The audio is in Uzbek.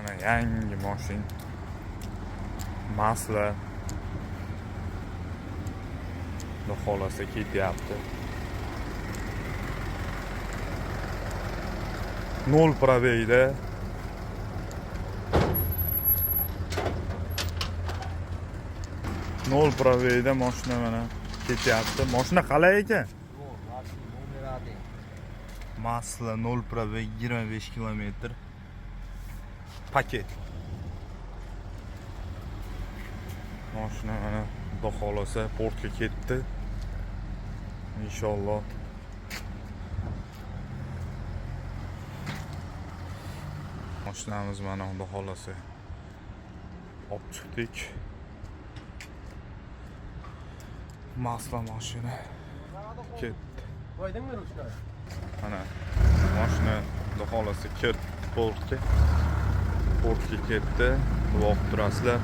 Mana yangi mashina. Masla. Xudo xolasa ketyapti. 0 probeyda. Nol probeyda mashina mana ketyapti. Mashina qalay ekan? Masla 0 probey 25 kilometr. Paket. Mashina mana Xudo xolasa portga ketdi. Inshaalloh. Mashinamiz mana Xudo xolasa olib chiqdik. Masla mashina ketdi. Mana mashina Xudo xolasa ketdi portga. Portga ketdi. Duo qilib turasizlar.